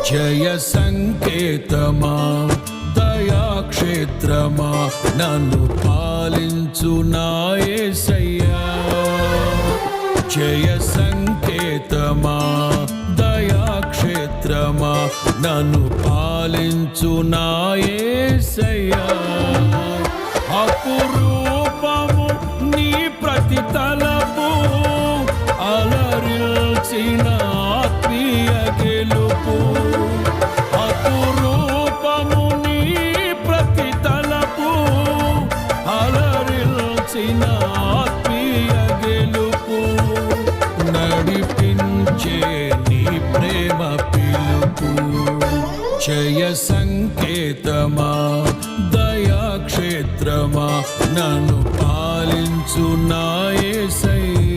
జయ సంకేతమా దయాక్షేత్రమా నన్ను పాలించు నా యేసయ్యా. జయ సంకేతమా దయాక్షేత్రమా నన్ను పాలించు నా యేసయ్యా. అపురూపము నీ ప్రతి తలపు అలరిల్చిన ఆత్మీయ గెలుపు. అపురూపము నీ ప్రతి తలపు అలరిల్చిన ఆత్మీయ గెలుపు. నడిపించే నీ ప్రేమ పిలుపు. జయ సంకేతమా దయాక్షేత్రమా నన్ను పాలించు నా యేసయ్యా.